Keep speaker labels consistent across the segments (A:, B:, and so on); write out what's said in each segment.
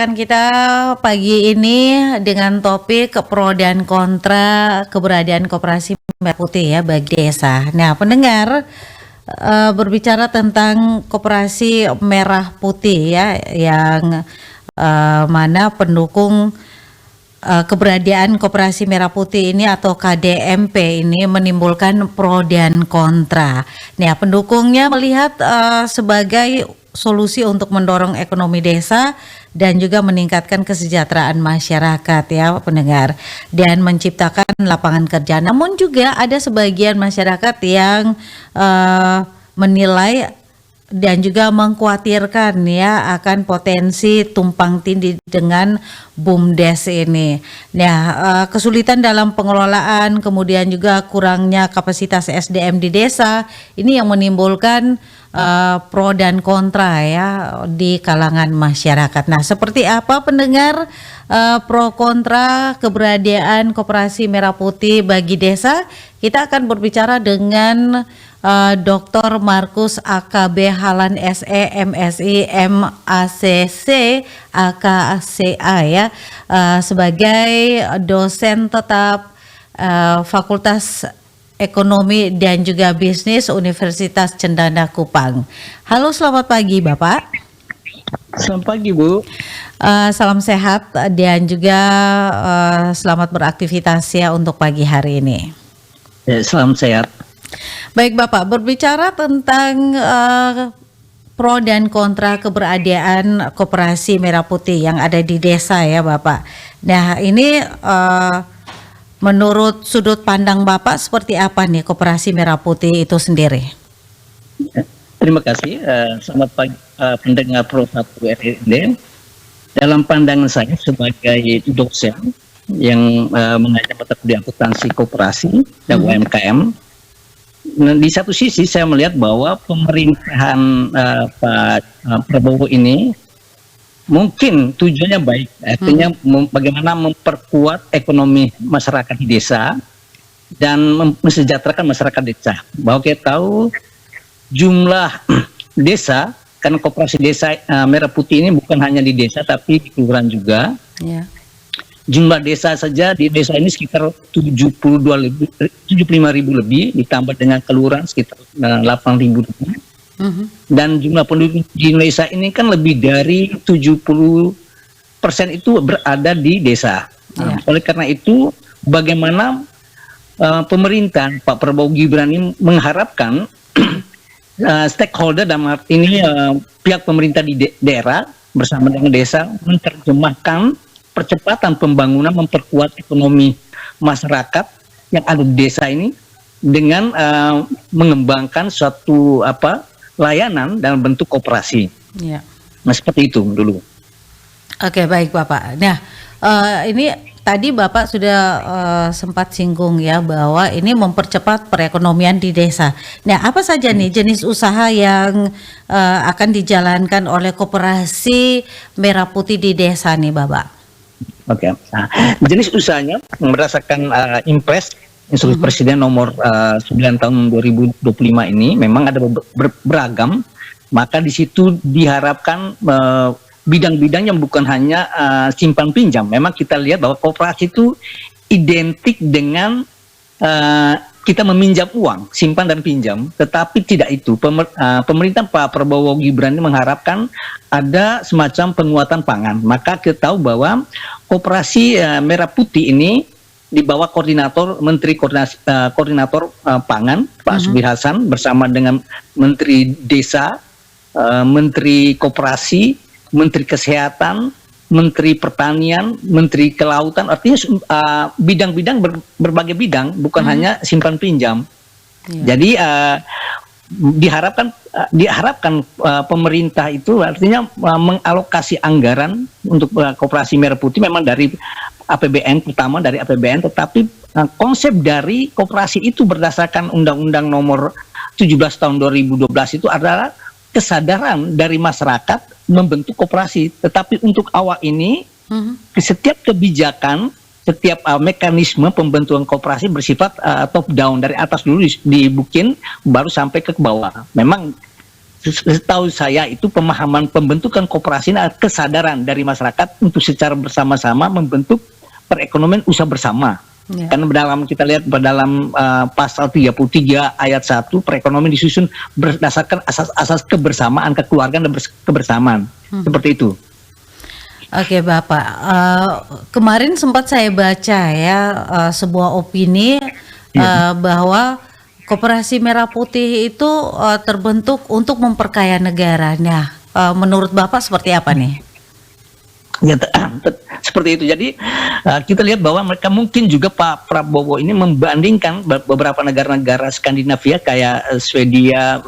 A: perbincangan kita pagi ini dengan topik pro dan kontra keberadaan koperasi merah putih ya bagi desa. Nah, pendengar berbicara tentang koperasi merah putih ya yang mana pendukung keberadaan koperasi merah putih ini atau KDMP ini menimbulkan pro dan kontra. Nah, pendukungnya melihat sebagai solusi untuk mendorong ekonomi desa dan juga meningkatkan kesejahteraan masyarakat ya pendengar dan menciptakan lapangan kerja. Namun juga ada sebagian masyarakat yang menilai dan juga mengkhawatirkan ya akan potensi tumpang tindih dengan BUMDes ini. Nah, kesulitan dalam pengelolaan, kemudian juga kurangnya kapasitas SDM di desa ini yang menimbulkan pro dan kontra ya di kalangan masyarakat. Nah, seperti apa pendengar pro kontra keberadaan koperasi merah putih bagi desa? Kita akan berbicara dengan Dr. Markus AKB Halan SE MSI MACC AKCA ya sebagai dosen tetap Fakultas Ekonomi dan juga Bisnis Universitas Cendana Kupang. Halo, selamat pagi Bapak.
B: Selamat pagi Bu.
A: Salam sehat dan juga selamat beraktivitas ya untuk pagi hari ini.
B: Ya, salam sehat.
A: Baik Bapak, berbicara tentang pro dan kontra keberadaan koperasi merah putih yang ada di desa ya Bapak. Nah ini menurut sudut pandang Bapak seperti apa nih koperasi merah putih itu sendiri?
B: Terima kasih, selamat pagi pendengar Pro 1 RRD. Dalam pandangan saya sebagai dosen yang mengajar mata kuliah akuntansi koperasi dan UMKM, di satu sisi saya melihat bahwa pemerintahan Pak Prabowo ini mungkin tujuannya baik, artinya bagaimana memperkuat ekonomi masyarakat di desa dan mensejahterakan masyarakat desa. Bahwa kita tahu jumlah desa, karena koperasi desa merah putih ini bukan hanya di desa tapi di kelurahan juga. Yeah. Jumlah desa saja di desa ini sekitar 75.000 lebih, ditambah dengan kelurahan sekitar 8.000 lebih. Dan jumlah penduduk di Indonesia ini kan lebih dari 70% itu berada di desa. Oleh karena itu, bagaimana pemerintah Pak Prabowo Gibran ini mengharapkan stakeholder dalam arti ini pihak pemerintah di daerah bersama dengan desa menerjemahkan percepatan pembangunan, memperkuat ekonomi masyarakat yang ada di desa ini dengan mengembangkan suatu layanan dalam bentuk koperasi. Ya. Nah, seperti itu dulu.
A: Oke, baik Bapak. Nah, ini tadi Bapak sudah sempat singgung ya bahwa ini mempercepat perekonomian di desa. Nah, apa saja nih jenis usaha yang akan dijalankan oleh koperasi merah putih di desa nih Bapak?
B: Oke, nah, jenis usahanya berdasarkan Impres Instruksi Presiden nomor 9 tahun 2025 ini memang ada beragam, maka di situ diharapkan bidang-bidang yang bukan hanya simpan pinjam. Memang kita lihat bahwa koperasi itu identik dengan kita meminjam uang, simpan dan pinjam, tetapi tidak itu. Pemerintah Pak Prabowo Gibran ini mengharapkan ada semacam penguatan pangan. Maka kita tahu bahwa koperasi merah putih ini di bawah Menteri Koordinator Pangan Pak Subir Hasan bersama dengan Menteri Desa, Menteri Koperasi, Menteri Kesehatan, Menteri Pertanian, Menteri Kelautan, artinya bidang-bidang berbagai bidang, bukan hanya simpan pinjam. Jadi diharapkan pemerintah itu artinya mengalokasi anggaran untuk koperasi merah putih memang dari APBN, pertama dari APBN, tetapi konsep dari koperasi itu berdasarkan Undang-Undang Nomor 17 tahun 2012 itu adalah kesadaran dari masyarakat membentuk koperasi. Tetapi untuk awal ini setiap kebijakan, setiap mekanisme pembentukan koperasi bersifat top down, dari atas dulu dibikin baru sampai ke bawah. Memang setahu saya itu pemahaman pembentukan koperasi ini adalah kesadaran dari masyarakat untuk secara bersama-sama membentuk perekonomian usaha bersama.
A: Ya.
B: Karena dalam kita lihat dalam pasal 33 ayat 1 perekonomian disusun berdasarkan asas-asas kebersamaan, kekeluargaan dan kebersamaan. Seperti itu.
A: Oke Bapak, kemarin sempat saya baca ya sebuah opini bahwa Koperasi Merah Putih itu terbentuk untuk memperkaya negara. Nah, menurut Bapak seperti apa nih?
B: Ya, seperti itu. Jadi kita lihat bahwa mereka mungkin juga Pak Prabowo ini membandingkan beberapa negara-negara Skandinavia kayak Swedia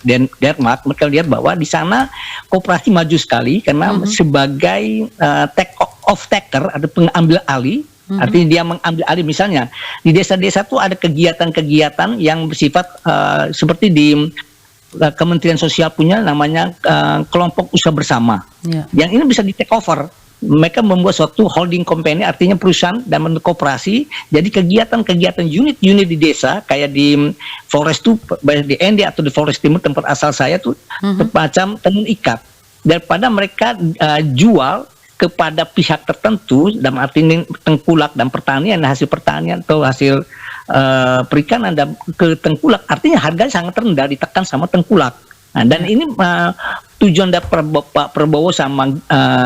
B: dan Denmark. Mereka lihat bahwa di sana koperasi maju sekali karena sebagai off taker ada pengambil alih. Artinya dia mengambil alih, misalnya di desa-desa itu ada kegiatan-kegiatan yang bersifat seperti di Kementerian Sosial punya namanya kelompok usaha bersama. Yeah. Yang ini bisa di take over. Mereka membuat suatu holding company, artinya perusahaan dan bentuk koperasi. Jadi kegiatan-kegiatan unit-unit di desa kayak di Flores tuh, di ND atau di Flores Timur tempat asal saya tuh semacam tenun ikat. Daripada mereka jual kepada pihak tertentu, dalam arti tengkulak dan pertanian, hasil pertanian atau hasil perikanan dan ke tengkulak, artinya harganya sangat rendah, ditekan sama tengkulak. Nah, dan ini tujuan dari Pak Prabowo sama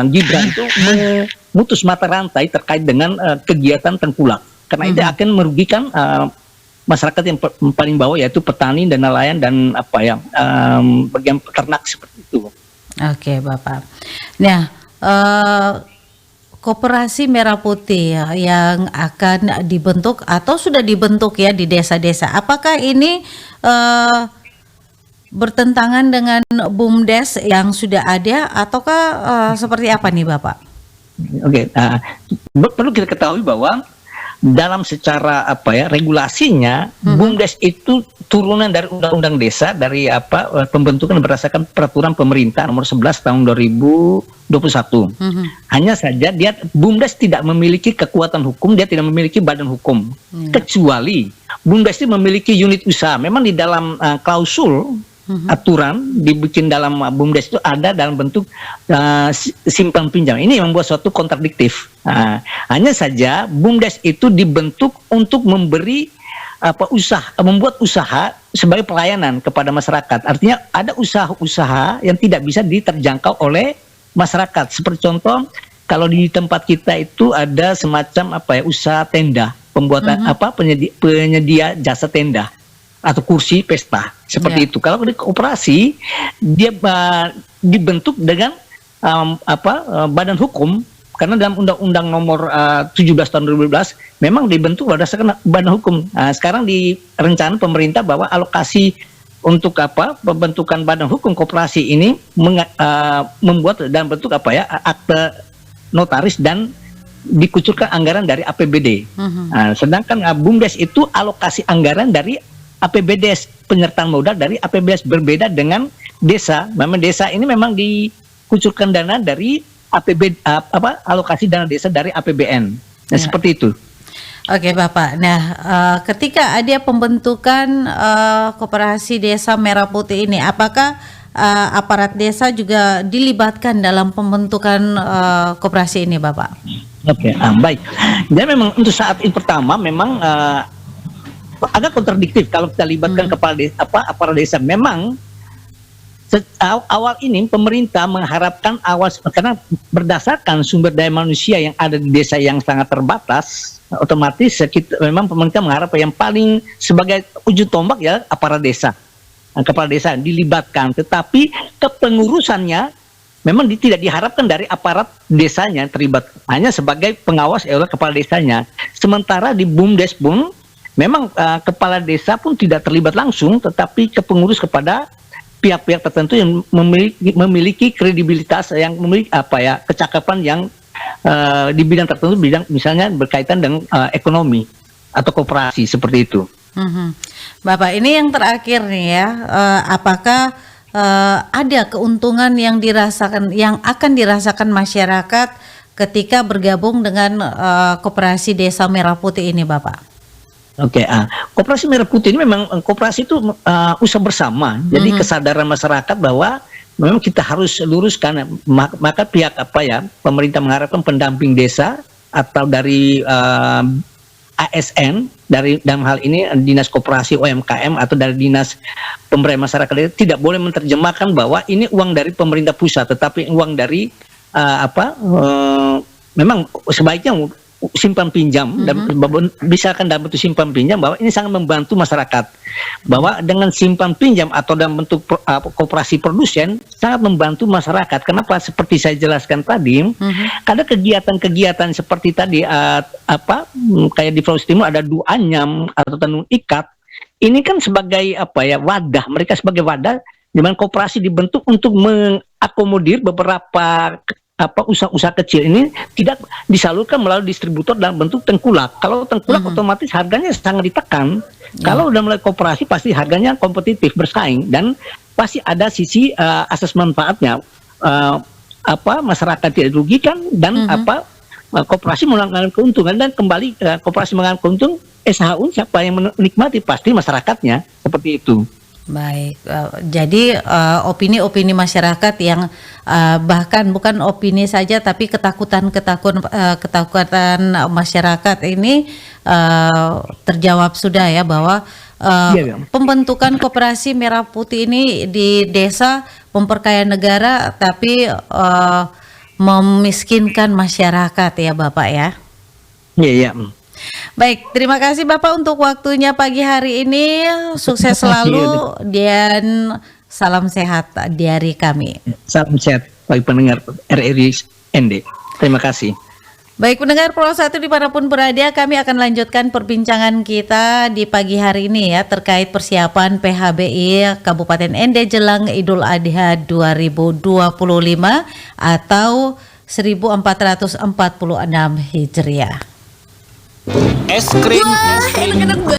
B: Gibran itu memutus mata rantai terkait dengan kegiatan tengkulak, karena itu akan merugikan masyarakat yang paling bawah, yaitu petani dan nelayan dan bagian peternak seperti itu.
A: Oke Bapak. Nah, Koperasi Merah Putih yang akan dibentuk atau sudah dibentuk ya di desa-desa. Apakah ini bertentangan dengan BUMDes yang sudah ada ataukah seperti apa nih Bapak?
B: Oke, perlu kita ketahui bahwa dalam secara regulasinya BUMDes itu turunan dari Undang-Undang Desa, dari pembentukan berdasarkan peraturan pemerintah nomor 11 tahun 2021. Hanya saja BUMDes tidak memiliki kekuatan hukum, dia tidak memiliki badan hukum. Kecuali BUMDes itu memiliki unit usaha. Memang di dalam klausul aturan dibikin dalam BUMDes itu ada dalam bentuk simpan pinjam. Ini yang membuat suatu kontradiktif. Hanya saja BUMDes itu dibentuk untuk memberi membuat usaha sebagai pelayanan kepada masyarakat. Artinya ada usaha-usaha yang tidak bisa diterjangkau oleh masyarakat. Seperti contoh, kalau di tempat kita itu ada semacam usaha tenda, pembuatan penyedia jasa tenda atau kursi pesta seperti itu. Kalau di koperasi dia dibentuk dengan badan hukum, karena dalam Undang-Undang nomor 17 tahun 2012 memang dibentuk berdasarkan badan hukum. Sekarang di rencana pemerintah bahwa alokasi untuk pembentukan badan hukum koperasi ini membuat dalam bentuk akte notaris dan dikucurkan anggaran dari APBD. Sedangkan BUMDes itu alokasi anggaran dari APBDes, penyertaan modal dari APBDes, berbeda dengan desa. Memang desa ini memang dikucurkan dana dari alokasi dana desa dari APBN. Nah, seperti itu.
A: Oke Bapak. Nah, ketika ada pembentukan Koperasi Desa Merah Putih ini, apakah aparat desa juga dilibatkan dalam pembentukan koperasi ini, Bapak?
B: Oke, baik. Jadi memang untuk saat ini pertama memang agak kontradiktif kalau kita libatkan kepala desa, aparat desa. Memang awal ini pemerintah mengharapkan karena berdasarkan sumber daya manusia yang ada di desa yang sangat terbatas, otomatis memang pemerintah mengharap yang paling sebagai ujung tombak ya aparat desa, kepala desa dilibatkan. Tetapi kepengurusannya memang tidak diharapkan dari aparat desanya terlibat, hanya sebagai pengawas oleh kepala desanya. Sementara di BUMDes pun memang kepala desa pun tidak terlibat langsung, tetapi kepengurus kepada pihak-pihak tertentu yang memiliki kredibilitas, yang memiliki kecakapan yang di bidang tertentu, misalnya berkaitan dengan ekonomi atau koperasi seperti itu.
A: Bapak, ini yang terakhir nih ya, apakah ada keuntungan yang akan dirasakan masyarakat ketika bergabung dengan Koperasi Desa Merah Putih ini, Bapak?
B: Oke, koperasi merah putih ini memang koperasi itu usaha bersama. Jadi kesadaran masyarakat bahwa memang kita harus luruskan. Maka pihak pemerintah mengharapkan pendamping desa atau dari ASN, dari dalam hal ini dinas koperasi UMKM atau dari dinas pemberdayaan masyarakat tidak boleh menerjemahkan bahwa ini uang dari pemerintah pusat, tetapi uang dari memang sebaiknya simpan pinjam dan bisa kan dalam bentuk simpan pinjam, bahwa ini sangat membantu masyarakat, bahwa dengan simpan pinjam atau dalam bentuk koperasi produsen sangat membantu masyarakat. Kenapa? Seperti saya jelaskan tadi, ada kegiatan-kegiatan seperti tadi kayak di Sulawesi Timur ada duanyam atau tenun ikat. Ini kan sebagai wadah, mereka sebagai wadah di mana koperasi dibentuk untuk mengakomodir beberapa usaha-usaha kecil ini tidak disalurkan melalui distributor dalam bentuk tengkulak. Kalau tengkulak otomatis harganya sangat ditekan. Kalau udah mulai koperasi pasti harganya kompetitif, bersaing, dan pasti ada sisi asas manfaatnya. Masyarakat tidak dirugikan dan koperasi mengalami keuntungan, dan kembali koperasi mengalami keuntungan, SHU siapa yang menikmati? Pasti masyarakatnya, seperti itu.
A: Baik, jadi opini-opini masyarakat yang bahkan bukan opini saja, tapi ketakutan masyarakat ini terjawab sudah ya, bahwa pembentukan koperasi merah putih ini di desa memperkaya negara, tapi memiskinkan masyarakat ya Bapak ya.
B: Iya.
A: Baik, terima kasih Bapak untuk waktunya pagi hari ini. Sukses selalu dan salam sehat dari kami.
B: Salam sehat bagi pendengar RRI ND. Terima kasih.
A: Baik, pendengar Pro 1 dimanapun berada, kami akan lanjutkan perbincangan kita di pagi hari ini ya, terkait persiapan PHBI Kabupaten ND jelang Idul Adha 2025 atau 1446 Hijriah.
C: Es krim